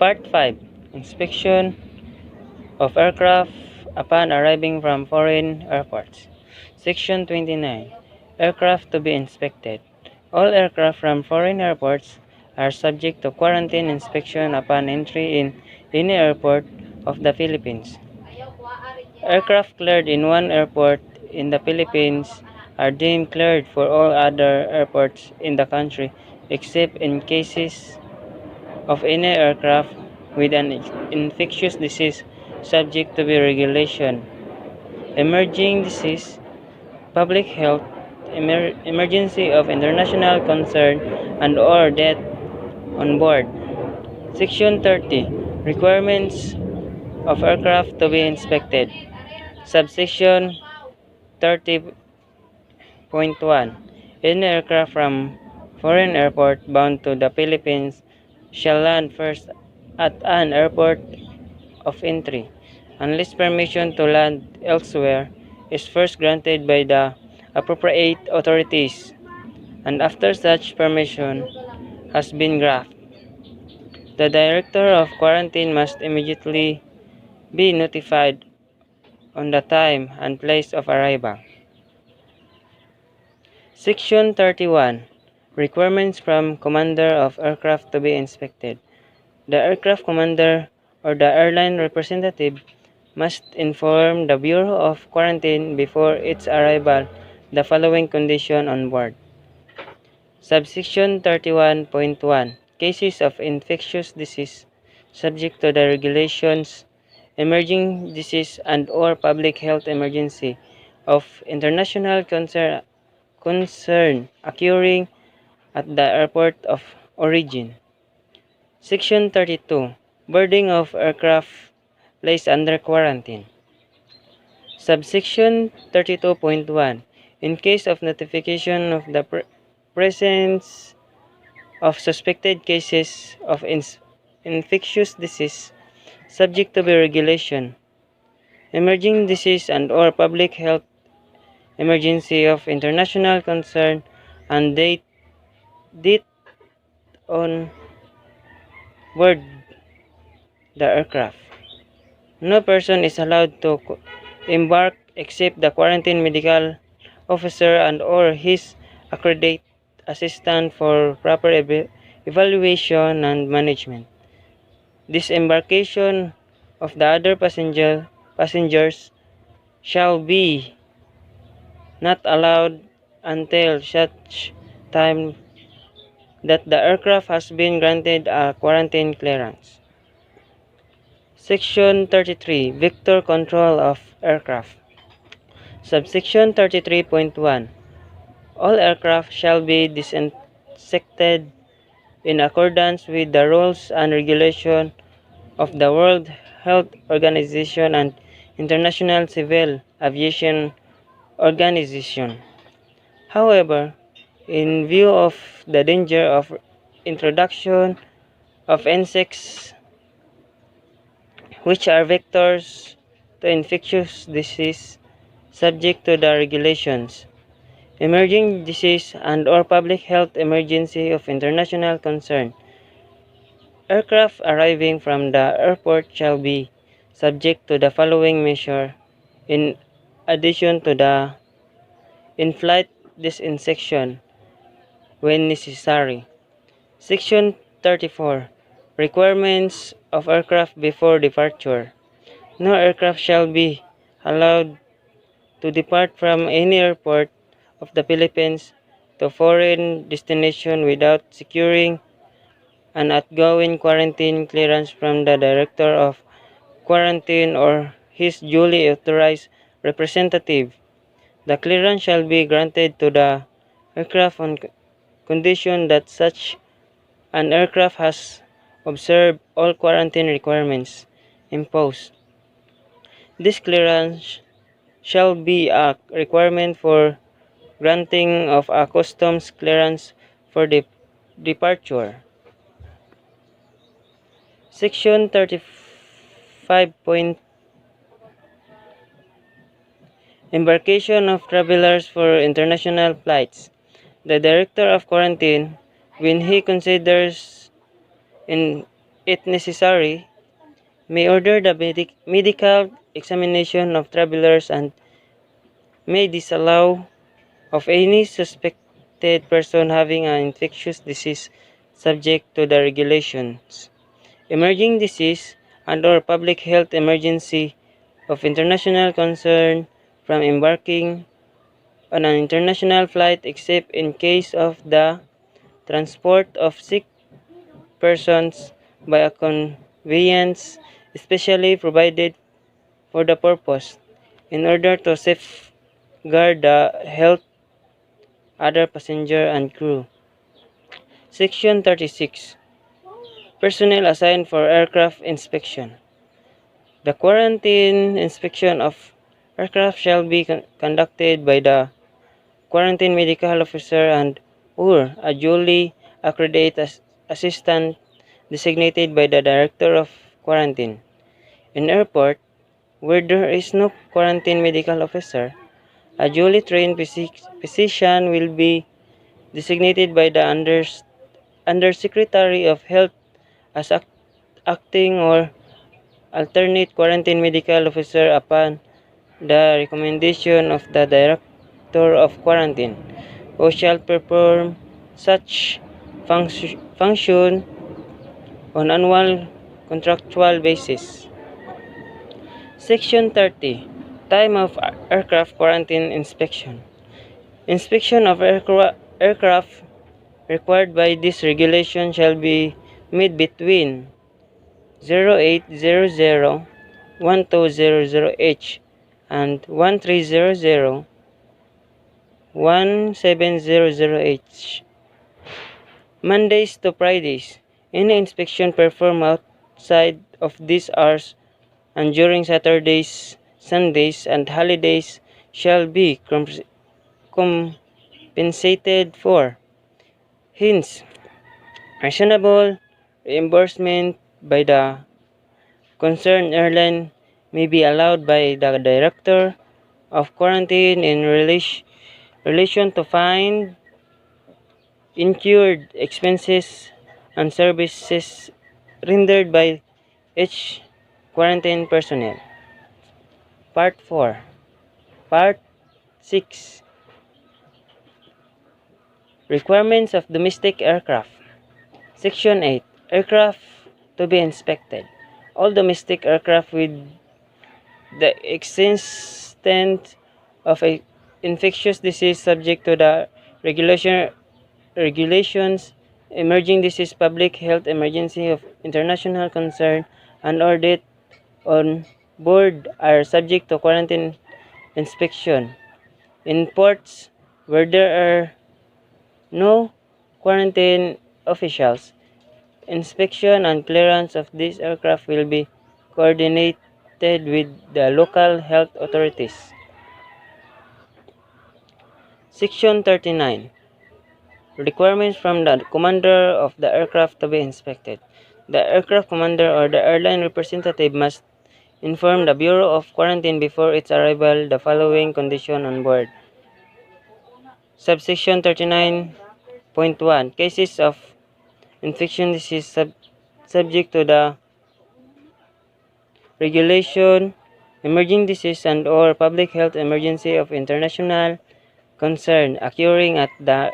Part 5. Inspection of aircraft upon arriving from foreign airports. Section 29. Aircraft to be inspected. All aircraft from foreign airports are subject to quarantine inspection upon entry in any airport of the Philippines. Aircraft cleared in one airport in the Philippines are deemed cleared for all other airports in the country except in cases of any aircraft with an infectious disease subject to be regulation, emerging disease, public health, emergency of international concern, and or death on board. Section 30. Requirements of aircraft to be inspected. Subsection 30.1. Any aircraft from foreign airport bound to the Philippines shall land first at an airport of entry, unless permission to land elsewhere is first granted by the appropriate authorities, and after such permission has been granted, the director of quarantine must immediately be notified on the time and place of arrival. Section 31. Requirements from Commander of Aircraft to be inspected. The aircraft commander or the airline representative must inform the Bureau of Quarantine before its arrival the following condition on board. Subsection 31.1. Cases of infectious disease subject to the regulations, emerging disease and or public health emergency of international concern occurring at the airport of origin. Section 32. Boarding of aircraft placed under quarantine. Subsection 32.1. In case of notification of the presence of suspected cases of infectious disease subject to be regulation, emerging disease and or public health emergency of international concern and date on board the aircraft. No person is allowed to embark except the quarantine medical officer and or his accredited assistant for proper evaluation and management. Disembarkation of the other passengers shall be not allowed until such time that the aircraft has been granted a quarantine clearance. Section 33. Vector control of aircraft. Subsection 33.1. All aircraft shall be disinfected in accordance with the rules and regulations of the World Health Organization and International Civil Aviation Organization. However, in view of the danger of introduction of insects which are vectors to infectious disease subject to the regulations, emerging disease and or public health emergency of international concern, aircraft arriving from the airport shall be subject to the following measure in addition to the in-flight disinfection when necessary. Section 34. Requirements of aircraft before departure. No aircraft shall be allowed to depart from any airport of the Philippines to foreign destination without securing an outgoing quarantine clearance from the Director of Quarantine or his duly authorized representative. The clearance shall be granted to the aircraft on condition that such an aircraft has observed all quarantine requirements imposed. This clearance shall be a requirement for granting of a customs clearance for departure. Section 35. Embarkation of travelers for international flights. The Director of Quarantine, when he considers it necessary, may order the medical examination of travelers and may disallow of any suspected person having an infectious disease subject to the regulations. Emerging disease and or public health emergency of international concern from embarking on an international flight except in case of the transport of sick persons by a conveyance especially provided for the purpose in order to safeguard the health other passenger and crew. Section 36. Personnel assigned for aircraft inspection. The quarantine inspection of aircraft shall be conducted by the quarantine medical officer and or a duly accredited assistant designated by the director of quarantine. In airport, where there is no quarantine medical officer, a duly trained physician will be designated by the Undersecretary of Health as acting or alternate quarantine medical officer upon the recommendation of the Director of Quarantine, who shall perform such function on annual contractual basis. Section 30. Time of aircraft quarantine inspection. Inspection of aircraft required by this regulation shall be made between 0800 1200H and 1300 1700H. Mondays to Fridays. Any inspection performed outside of these hours and during Saturdays, Sundays, and holidays shall be compensated for. Hence, reasonable reimbursement by the concerned airline may be allowed by the Director of Quarantine in relation to fine, incurred expenses, and services rendered by each quarantine personnel. Part 4. Part 6. Requirements of domestic aircraft. Section 8. Aircraft to be inspected. All domestic aircraft with the existence of a infectious disease subject to the regulations emerging disease public health emergency of international concern and or death on board are subject to quarantine inspection. In ports where there are no quarantine officials, inspection and clearance of these aircraft will be coordinated with the local health authorities. Section 39. Requirements from the commander of the aircraft to be inspected. The aircraft commander or the airline representative must inform the Bureau of Quarantine before its arrival the following condition on board. Subsection 39.1. Cases of infection disease subject to the regulation, emerging disease and or public health emergency of international concern occurring at the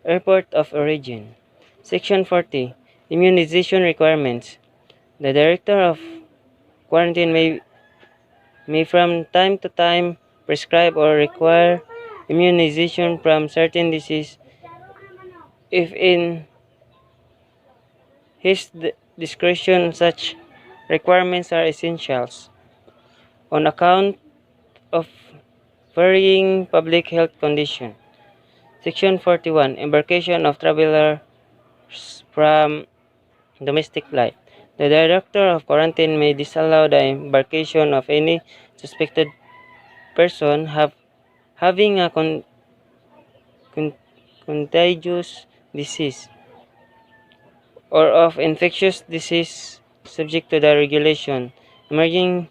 airport of origin. Section 40. Immunization requirements. The Director of Quarantine may from time to time prescribe or require immunization from certain disease if in his discretion such requirements are essentials on account of varying public health condition. Section 41. Embarkation of travelers from domestic flight. The Director of Quarantine may disallow the embarkation of any suspected person having a contagious disease or of infectious disease subject to the regulation, emerging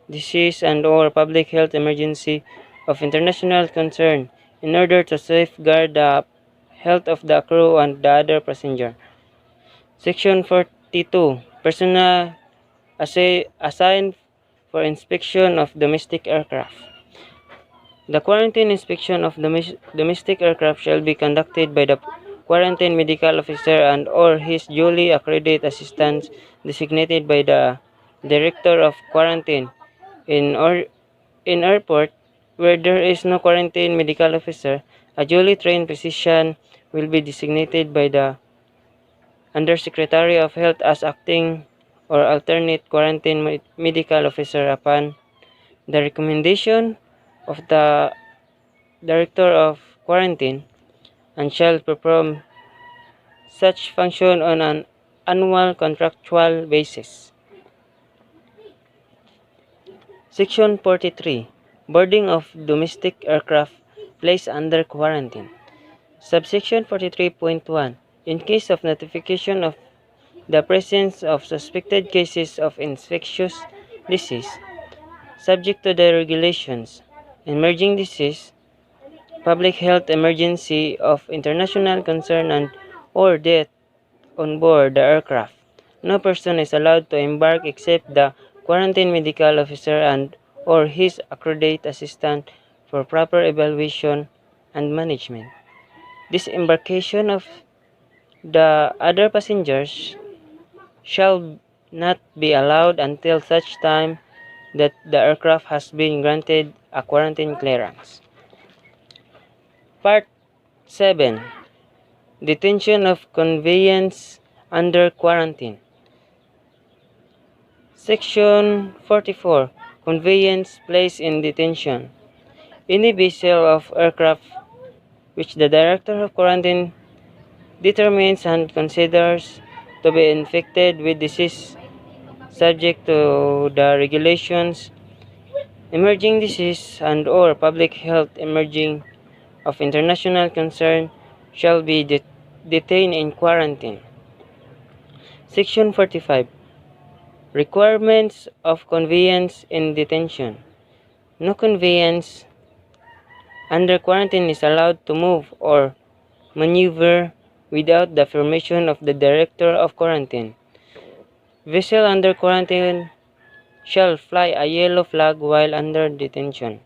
disease and or public health emergency of international concern in order to safeguard the health of the crew and the other passenger. Section 42. Personnel assigned for inspection of domestic aircraft. The quarantine inspection of domestic aircraft shall be conducted by the quarantine medical officer and or his duly accredited assistants designated by the director of quarantine. In airport where there is no quarantine medical officer, a duly trained physician will be designated by the Undersecretary of Health as acting or alternate quarantine medical officer upon the recommendation of the Director of Quarantine, and shall perform such function on an annual contractual basis. Section 43. Boarding of domestic aircraft placed under quarantine. Subsection 43.1. In case of notification of the presence of suspected cases of infectious disease, subject to the regulations, emerging disease, public health emergency of international concern and or death on board the aircraft, no person is allowed to embark except the quarantine medical officer and or his accredited assistant for proper evaluation and management. Disembarkation of the other passengers shall not be allowed until such time that the aircraft has been granted a quarantine clearance. Part 7. Detention of conveyance under quarantine. Section 44. Conveyance placed in detention. Any vessel of aircraft which the Director of Quarantine determines and considers to be infected with disease subject to the regulations, emerging disease and or public health emerging of international concern shall be detained in quarantine. Section 45. Requirements of conveyance in detention. No conveyance under quarantine is allowed to move or maneuver without the permission of the Director of Quarantine. Vessel under quarantine shall fly a yellow flag while under detention.